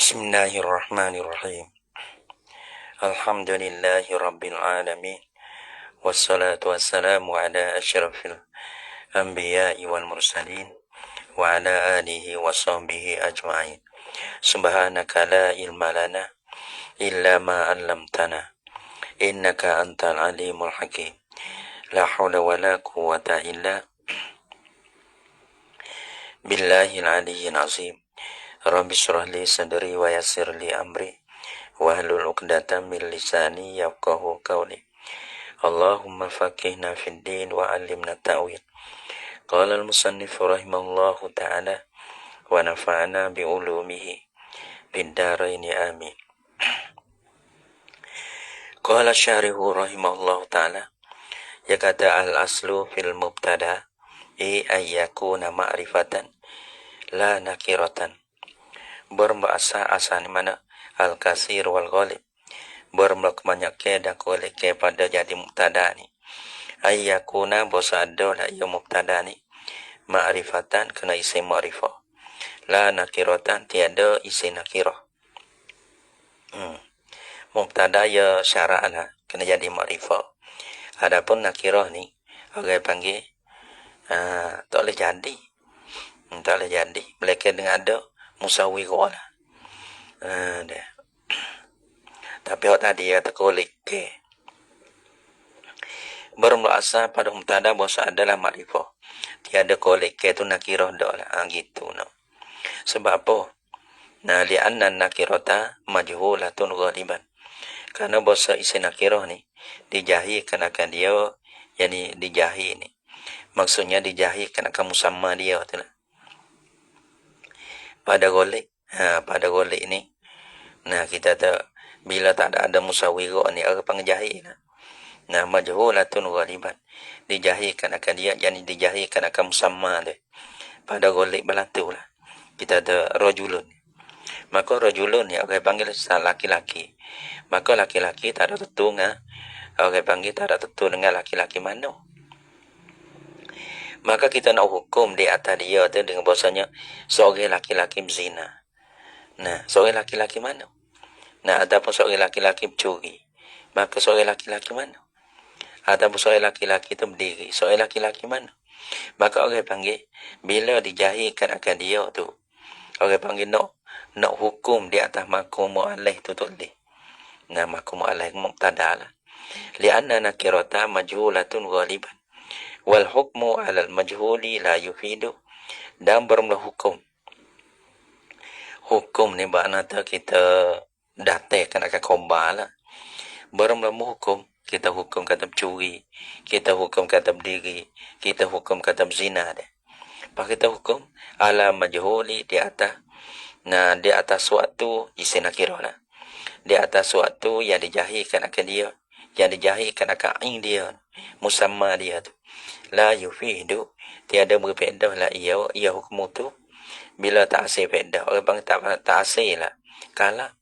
Bismillahirrahmanirrahim. Alhamdulillahi rabbil alamin. Wassalatu wassalamu ala asyrafil anbiya'i wal mursalin wa ala alihi wa sahbihi ajma'in. Subhanaka la ilma lana illa ma 'allamtana innaka antal alimul hakim. La haula wa la quwwata illa billahil aliyyil azim. Rabbi shrah li sadri wa yassir li amri wahlul 'uqdatam min lisani yafqahu qawli. Allahumma faqihna fid din wa 'allimna ta'wil. Qala al-musannif rahimahullahu ta'ala wa nafa'na bi ulumihi fid dharain amin. Qala syarihu rahimahullahu ta'ala, ya kata al-aslu fil mubtada ayyakuna ma'rifatan la nakiratan. Berbahasa asal mana al-kasir wal ghalib, berbanyak dan kolek pada jadi mubtada ni. Ayyakuna bosa ada lah ya mubtada ni ma'rifatan kena isi ma'rifah, la nakiratan tiada isi nakirah. Mubtada ya syara' lah kena jadi ma'rifah. Adapun nakirah ni orang panggil tak boleh jadi, tak boleh jadi mereka dengan ada musawwirah lah. Tapi awak tadi kata kolek bermula pada mubtada bahasa adalah makrifah, tiada kolek tu nakirah dah lah. Gitu no. Sebab apa? Nah, li'anna nakirata majhulatun ghaliban. Karena bahasa isi nakirah ni dijahilkan akan dia, yani dijahil ni maksudnya dijahilkan akan musamma dia tu lah. Pada golek, pada golek ni, nah kita tak bila tak ada musawwirah ni orang panggil jahil lah. Nah, majhulatun ghaliban dijahilkan akan dia, yani dijahilkan akan musamma dia. Pada golek belatu lah. Kita ada rajulun. Maka rajulun ni orang panggil laki-laki. Maka laki-laki tak ada tentu dengan orang panggil tak ada tentu dengan laki-laki mana. Maka kita nak hukum di atas dia tu dengan bahasanya seorang laki-laki berzina. Nah, seorang laki-laki mana? Nah, ataupun seorang laki-laki mencuri. Maka seorang laki-laki mana? Ataupun seorang laki-laki tu berdiri. Seorang laki-laki mana? Maka orang panggil bila dijahilkan akan dia tu, orang panggil nak hukum di atas makum mu'alaih tu boleh. Nah, makum mu'alaih mubtada lah. Li'anna nakirata majhulatun ghaliban. Wal hukmu 'alal majhuli la yufidu. Dan bermula hukum. Hukum ni makna kita datangkan akan khabar lah. Bermula hukum, kita hukum kata mencuri, kita hukum kata berdiri, kita hukum kata berzina dia. Pak kita hukum ala majhuli di atas. Nah, di atas suatu isi nakirah lah. Di atas suatu yang dijahilkan akan dia, yang dijahilkan akan ain dia, musamma dia tu. La yufidu, tiada berfaedah lah ia hukum tu bila tak asih faedah. Orang panggil tak asih lah kalah.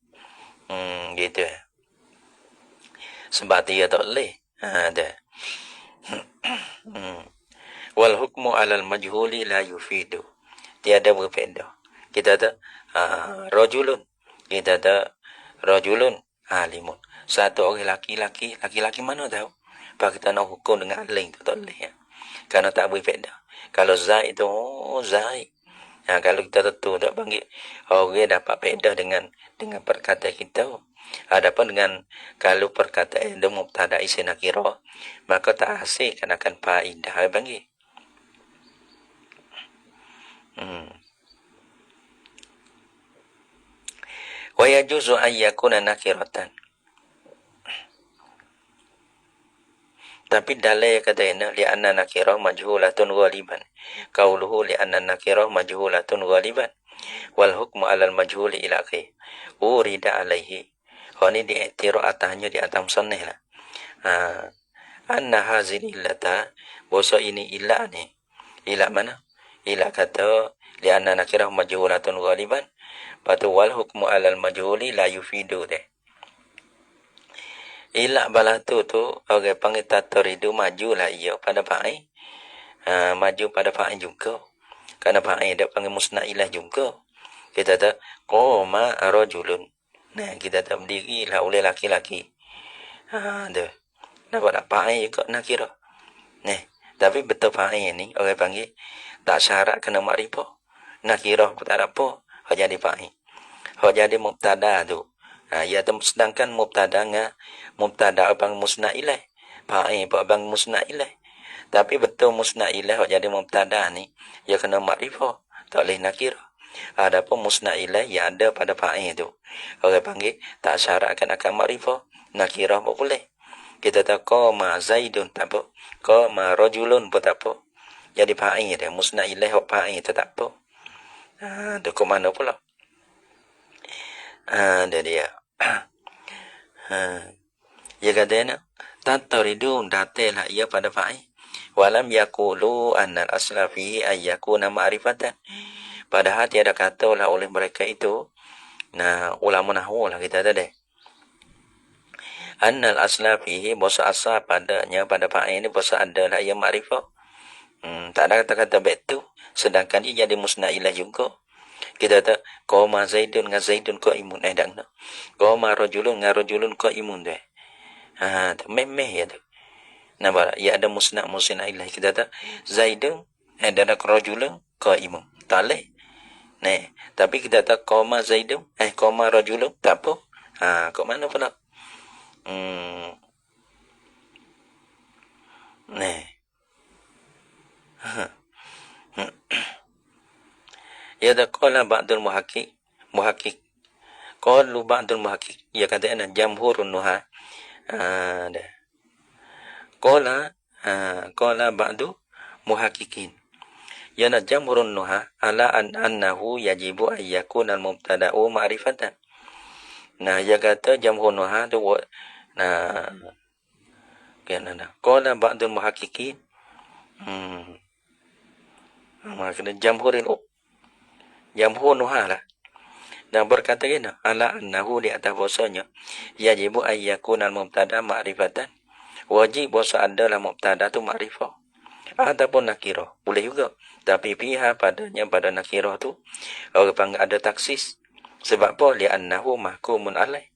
Gitu. Sebab dia tak boleh. Ada. Wal hukmu 'alal majhuli la yufidu. Tiada berfaedah. Kita ada rajulun. Kita ada rajulun alimun. Satu orang laki-laki mana tahu? Pak kita nak hukum dengan alim tu tak boleh ya. Kerana tak berfaedah. Kalau zaid tu zaid. Kalau kita tentu tak panggil orang dapat faedah dengan perkataan kita. Adapun dengan kalau perkataan itu mubtada isi nakirah, maka tak hasilkan akan faedah panggil. Wa yajuzu an yakuna nakiratan. Tapi dalil kata ini li'anna nakirah majhulatun ghaliban. Qauluhu li'anna nakirah majhulatun ghaliban wal hukmu 'alal majhuli ila akhir. Urida alaihi. Ini diiktiraf atasnya di atas musannif lah. Anna hazil illata, bahasa ini ilah ni. Ilah mana? Ilah kata li'anna nakirah majhulatun ghaliban. Patu wal hukmu 'alal majhuli la yufidu deh. Ilah balah tu orang panggil tataridu majulah ia pada fa'il. Maju pada fa'il juga. Kerana fa'il dia panggil musnad ilah juga. Kita kata qoma rajulun. Nah, kita tak berdiri lah oleh laki-laki. Ada. Nampak tak? Fa'il juga nakirah. Nah, tapi betul fa'il ni orang panggil tak syarat kena makrifah. Nakirah pun tak ada apa. Hak jadi fa'il. Hak jadi mubtada tu. Ya, sedangkan mubtada dengan mubtada abang musnad ilaih. Fa'il pun abang musnad ilaih. Tapi betul musnad ilaih hak jadi mubtada ni, ya kena makrifah. Tak boleh nakirah. Adapun musnad ilaih yang ada pada fa'il tu. Orang panggil tak syaratkan akan makrifah. Nakirah pun boleh. Kita tahu qama zaidun tak apa. Qama rajulun pun tak apa. Jadi fa'il dia. Musnad ilaih hak fa'il tu tak apa. Tu ke mana pula? Dia dia. Ia kata Tataridun datelah ia pada fa'il. Walam yakulu annal asla fihi ayyakuna ma'rifatan. Padahal tiada kata lah oleh mereka itu. Nah, ulama nahwu lah kita tadi. Annal asla fihi bahasa asal padanya pada fa'il ini bahasa adalah ia ma'rifah. Tak ada kata-kata betul. Sedangkan dia jadi musnad ilaih juga. Kita kata qama zaidun dengan zaidun qaimun dak nak. Qama rajulun dengan rajulun qaimun deh. Memeh ya tu. Nampak ya ada musnad ilaih. Kita kata zaidun dan rajulun qaimun. Tak leh. Nah, tapi kita kata qama zaidun qama rajulun tak apa. Kok mana pula? Nah. Ya dah qala ba'dul muhakkik qalu ba'dul muhakkik ya kata ana jamhurun nuha dah qala ba'du muhakkikin ya na jamhurun nuha ala annahu yajibu an yakuna al mubtada'u ma'rifatan. Nah ya kata jamhurun nuha tu qala ba'dul muhakkikin makna jamhur nuha lah. Dan berkata gini, ala annahu di atas bahasanya, yajibu ayyakun al-mubtada ma'rifatan. Wajib bahasa adalah mubtada tu ma'rifah. Ataupun nakirah. Boleh juga. Tapi pihak padanya pada nakirah tu, orang panggil ada taksis. Sebab apa? Li'annahu mahkumun alaih.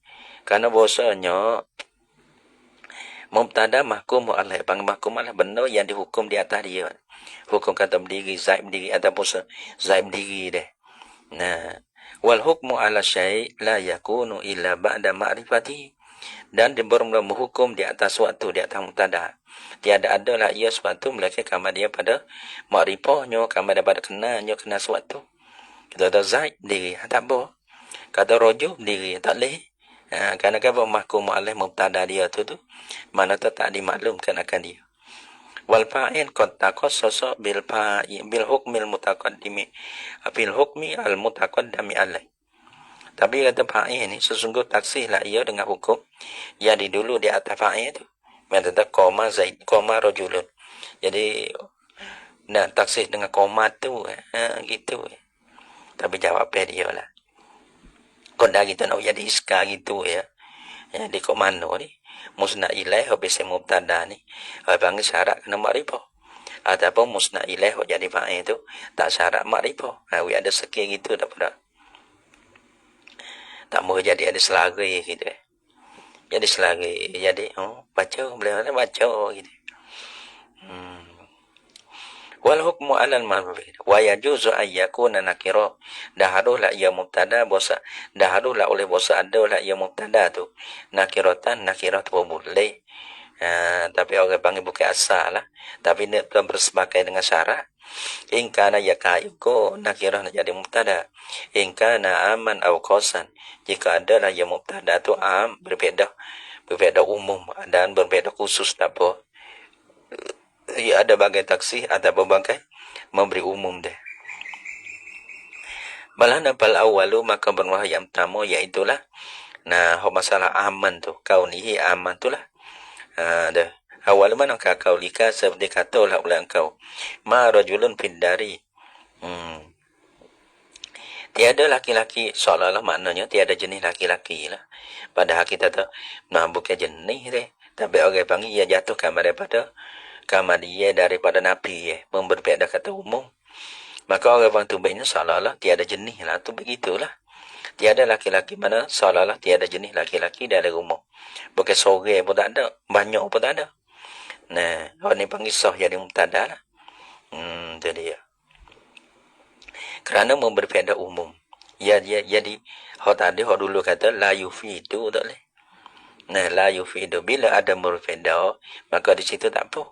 Karena bahasanya, mubtada mahkumun alaih. Panggil mahkum alaih. Benda yang dihukum di atas dia. Hukum kata berdiri, zaid berdiri. Ataupun zaid berdiri deh. Nah, wal hukmu ala syai' la yakunu illa ba'da ma'rifati. Dan dibermula menghukum di atas suatu, di atas mubtada. Tiada adalah ia suatu melainkan kama dia pada makrifahnya, kama dia pada kenalnya, kena suatu. Kita kata zaid diri, tak apa. Kata rojo diri, tak boleh. Kerana apa mahkum alaih mubtada dia tu mana tu tak dimaklumkan akan dia. Wal fa'il qad taqassasa bil hukmil mutaqaddimi bil hukmi al mutaqaddami alai. Tapi kata fa'il ni sesungguh taksihlah ia dengan hukum yang di dulu di atas fa'il tu. Macam kata qama zaid qama rajulun. Jadi nak taksih dengan qama tu gitu. Tapi jawab dia lah. Kau dah kita nak jadi iska gitu ya. Di kok mana ni? Musnad ilaih habis mubtada ni. Panggil syarat kena makrifah. Ataupun musnad ilaih jadi fa'il tu tak syarat makrifah. Ada sekir gitu tak pada. Tak mau jadi ada selari gitu. Jadi selari jadi baca boleh baca gitu. Wal hukmu 'alal ma'ruf wa yajuzu an yakuna nakira. Daharulah ia mubtada bahasa daharulah oleh bahasa adalah ia mubtada tu nakiratan nakirat tu boleh. Tapi orang panggil bukan asal lah. Tapi dia bersebagai dengan syarat. In kana yakaiku nakirah jadi mubtada. In kana aman aw qasan. Jika adalah ia mubtada tu berbeza umum dan berbeza khusus tak apa. Ya ada bagai taksih, ada berbagai memberi umum deh. Balana bal awalu maka berwah yang pertama iaitulah masalah aman tu kaunihi aman tu lah. Dah awal mana kau lika seperti kata lah oleh engkau ma rajulun fid dari. Tiada laki-laki seolah-olah maknanya tiada jenis laki-laki lah. Padahal kita tahu bukan jenis deh. Tapi orang panggil ia jatuhkan daripada dia daripada Nabi berbeza kata umum. Maka orang bang tubiknya seolah-olah tiada jenis lah. Tu begitulah. Tiada laki-laki mana seolah-olah tiada jenis laki-laki dalam rumah. Bukan sore pun tak ada. Banyak pun tak ada. Nah, orang ni panggil sah jadi mubtada lah. Itu dia. Kerana memberi faedah umum. Ya, jadi hak tadi hak dulu kata la yufidu tak boleh. Nah, la yufidu bila ada memberi faedah, maka di situ tak apa.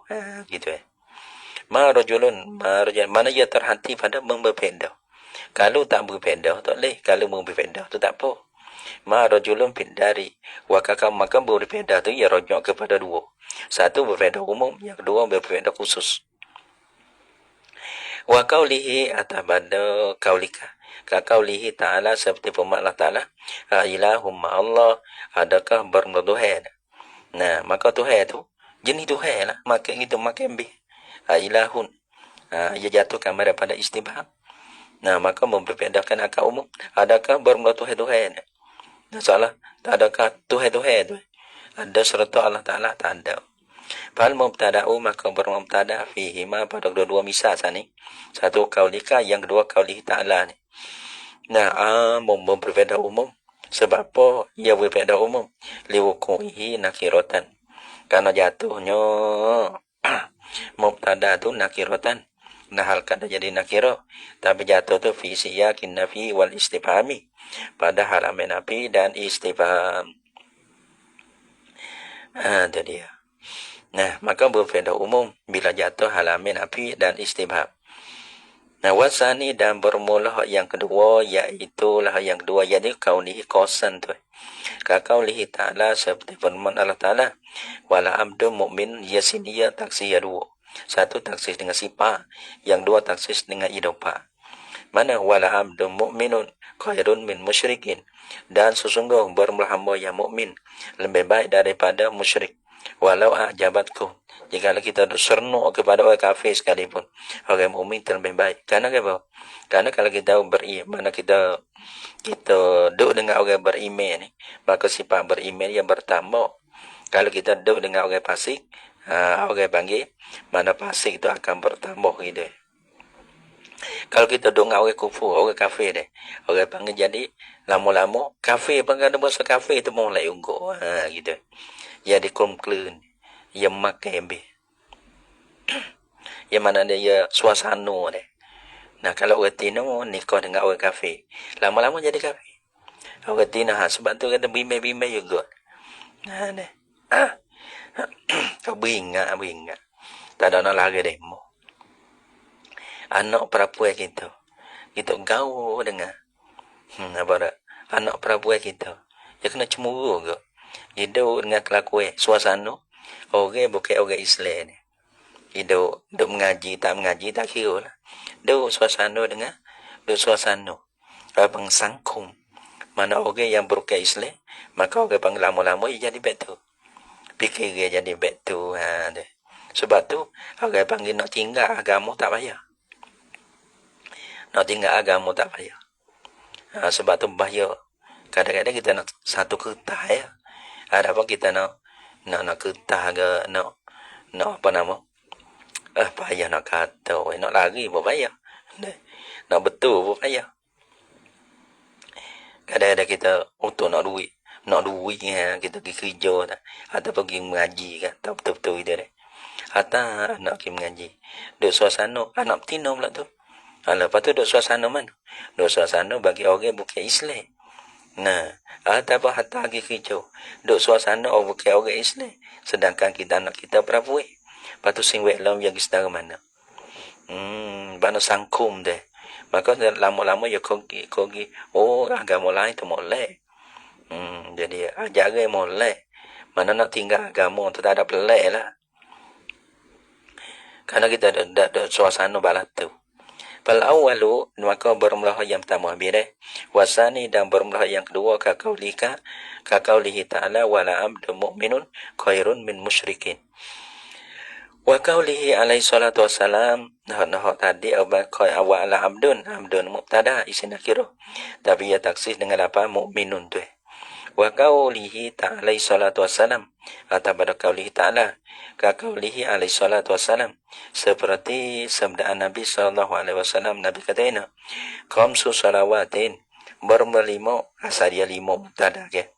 Gitu Ma rajulun, mana ia terhenti pada memberi faedah. Kalau tak memberi faedah tak boleh. Kalau memberi faedah tu tak apa. Ma rajulun findari wa kakam maka memberi faedah tu ia rujuk kepada dua. Satu berfaedah umum, yang kedua berfaedah khusus. Wa qaulihi atabada qaulika. Ka qaulihi ta'ala seperti firman Allah Ta'ala, ilahumma Allah, adakah bertuhan. Nah, maka Tuhan tu jenis Tuhan lah. Makan itu makan bih. Ilahun. Ia jatuhkan pada istibham. Nah, maka memperbedakan akal umum. Adakah bertuhan Tuhan? Nah, soalah, tak adakah Tuhan-Tuhan tu? Ada serta Allah Ta'ala? Tak ada. Fal mubtada'u maka bermubtada fihi ma pada dua-dua misal sani. Satu kaulika, yang kedua kaulihi ta'ala ni. Nah, berbeza umum. Sebab apa ia berbeza umum? Liwukuhi nakiratan. Karena jatuhnya mubtada tu nakiratan. Nah, hal kata jadi nakiro. Tapi jatuh tu fi siyakin nafi wal istifhami. Pada halaman nafi dan istifham. Itu dia. Nah, maka berbeza umum bila jatuh halaman nafi dan istifham. Nah, wasani dan bermula yang kedua, iaitu lah yang kedua, iaitu kaunihi kosan tu. Kaulihi ta'ala seperti firman Allah Ta'ala, wala abdu mu'min yasiniya taksiyah dua. Satu taksis dengan sifat, yang dua taksis dengan idopa. Mana wala abdu mu'minun khairun min musyrikin. Dan sesungguh bermula hamba yang mukmin lebih baik daripada musyrik. Walau a'jabatku, jika kita seronok kepada orang kafir sekalipun, orang mukmin terlebih baik. Karena apa? Karena kalau kita beriman, kita duduk dengan orang beriman ni, maka sifat beriman yang bertambah. Kalau kita duduk dengan orang fasik, orang panggil mana fasik itu akan bertambah gitu. Kalau kita duduk dengan orang kufur, orang kafir deh, orang panggil jadi lama-lama kafir, panggil ada bahasa kafir itu mulai unggul, gitu. Jadi kumklun, yang makan lebih. Yang mana dia suasana deh. Nah, kalau orang Tina nikah dengan orang kafir, lama-lama jadi kafir. Orang Tina sebab tu kata bimai-bimai juga. Nah, deh. Kau beringat. Tak ada nak lari demo. Anak perempuan kita gaul dengan apa dah? Anak perempuan kita, dia kena cemburu ke? Hidup dengan kelakuan suasana orang bukan orang Islam ni. Hidup mengaji tak kira lah. Duduk suasana dengan suasana abang sangkum. Mana orang yang bukan Islam, maka orang panggil lama-lama dia jadi betul. Fikir dia jadi betul. Sebab tu orang panggil nak tinggal agama tak payah. Nak tinggal agama tak payah. Sebab tu bahaya. Kadang-kadang kita nak satu kertas ya. Ada apa kita nak kertas ke, nak apa nama? Payah nak kata, nak lari pun payah. Nak betul pun payah. Kadang-kadang kita untuk nak duit kita pergi kerja tak, atau pergi mengaji kan, tak betul-betul itu deh. Atau nak pergi mengaji, duduk suasana, anak betina pula tu. Lepas tu duduk suasana mana? Duduk suasana bagi orang bukan Islam. Nah, atau hatta pergi kerja, duduk suasana orang bukan orang Islam. Sedangkan kita anak kita perempuan. Lepas tu sing wek lam yang kita mana? Bana sangkum deh. Maka lama-lama ya kogi. Agama lain tu molek. Jadi ajaran molek. Mana nak tinggal agama tu tak ada pelik lah. Karena kita ada suasana balat tu. Fal awwalu maka bermula yang pertama birah. Wasani dan bermula yang kedua kaulihi ta'ala wala abdu mu'minun khairun min musyrikin. Wa kaulihi alaihi salatu wassalam tadi awala abdun mubtada isim nakirah. Tapi ia taksis dengan apa? Mu'minun tu. wa qaulihi ta'ala salatu wassalam, atau pada qaulihi ta'ala ka qaulihi alaihi salatu wassalam, seperti sabda Nabi sallallahu alaihi wasallam. Nabi katanya khamsu salawatin, berlima asal dia lima mubtada ke,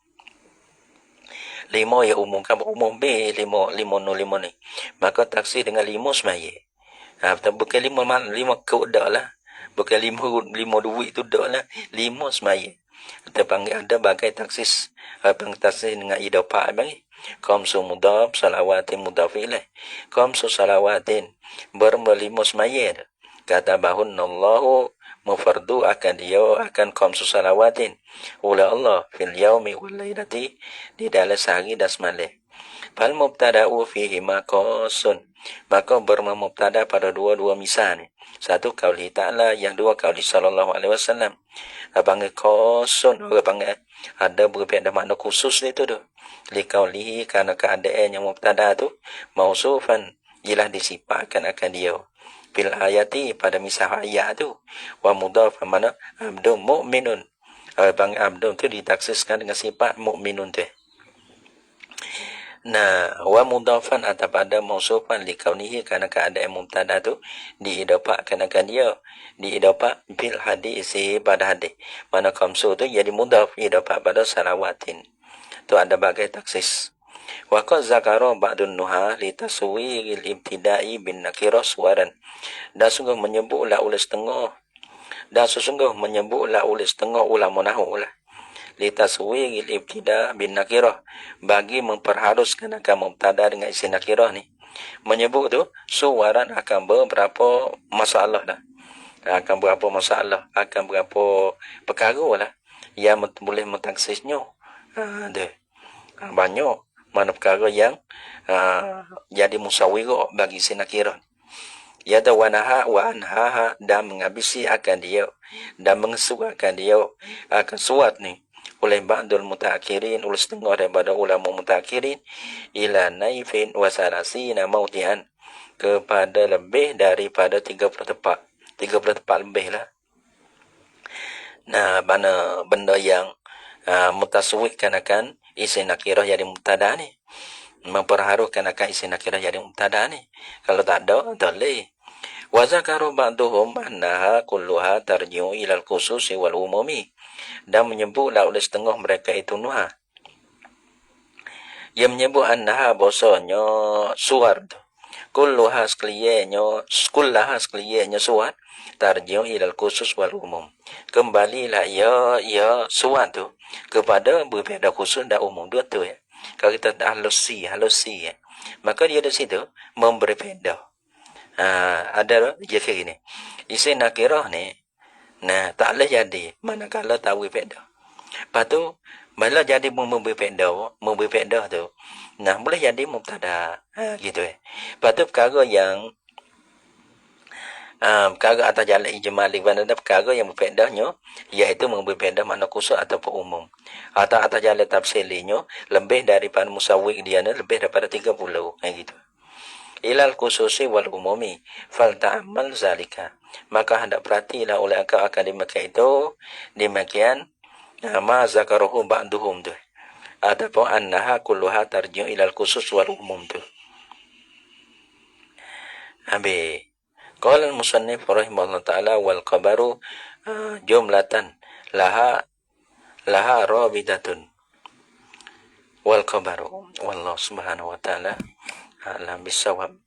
lima yang umum B, lima ni, maka taksir dengan lima semaya. Bukan lima kau dah lah, bukan lima duit tu dah lah, lima semaya. Kita panggil ada bagai taksis, taksis dengan idafah bang. Khamsu mudhaf salawatin mudhaf ilaih, khamsu salawatin, berlima semaya. Kata bahunallahu, mufardu akan dia akan khamsu salawatin oleh Allah fil yaumi wal lailati, di dalam sehari dan semalam. Fal mubtada'u fihi maqasun, maka bermubtada pada dua-dua misal ni. Satu qauli ta'ala, yang dua qauli sallallahu alaihi wasallam. Panggil qasun, orang panggil ada berbeza makna khusus itu tu. Li qaulihi, kerana keadaan yang mubtada tu mausufan, ialah disifatkan akan dia. Bil ayati, pada misal ayat tu. Wa mudhaf, mana abdun mu'minun. Panggil abdun tu ditaksiskan dengan sifat mu'minun tu. Nah, wa mudhafan atau pada mausufan li kaunihi, kerana keadaan mubtada tu diidafahkan akan dia, diidafah bil hadis, pada hadis. Mana khamsu tu jadi mudhaf, idafah pada salawatin. Tu ada bagai taksis. Wa qad zakara ba'dun nuha li taswiril ibtida'i bin nakirah suwaran. Dan sungguh menyebutlah oleh setengah, ulama nahwu lah, litaswiril ibtida bin nakirah, bagi memperharuskan akan mubtada dengan isim nakirah ni. Menyebut tu suwaran akan beberapa masalah dah. Akan berapa masalah, akan berapa perkara lah yang boleh mentaksisnya. Banyak mana perkara yang jadi musawwirah bagi isim nakirah. Yada wanaha wa anhaha, dan menghabisi akan dia dan mengesuakan dia akan suat ni oleh ba'dul mutaakhirin, oleh setengah daripada ulama mutaakhirin, ila naifin wa salasina mautihan, kepada lebih daripada 30 tepat, 30 tepat lebih lah. Nah, mana benda yang mutasawwifkan akan isim nakirah jadi mubtada ni, memperharukan akan isim nakirah jadi mubtada ni. Kalau tak ada, tak boleh. Wa zakaru ba'duhum annaha kulluha tarji'u ila al-khususi wal umumi, dan menyebutlah oleh setengah mereka itu nuha, yang menyebut annaha bahasanya suar tu, kullaha sekaliannya suar, tarji'u ila al-khusus wal umum, kembalilah ya suar tu kepada berbeza khusus dan umum. Dua tu ya. Kalau kita halusi ya, maka dia di situ memberi beza. Ada je ni isim nakirah ni, nah tak boleh jadi manakala tawi beza. Lepas tu bila jadi memberi beza tu, nah boleh jadi mubtada, gitu Lepas tu perkara yang perkara atas jalan ijmali, mana ada perkara yang berbezanya, iaitu memberi beza makna khusus ataupun umum, atau atas jalan tafsilinya lebih daripada musawwir dia ni, lebih daripada 30 gitu. Ilal khususi wal umumi fal ta'ammal zalika, maka hendak perhatilah oleh engkau akan demikian ma zakaruhu ba'duhum tu, ataupun annaha kulluha tarji'u ilal khusus wal umum tu. Habis qala al-musannif rahimahullah ta'ala wal khabaru jumlatan laha rabidatun, wal khabaru wallahu subhanahu wa ta'ala a'lam bisawab.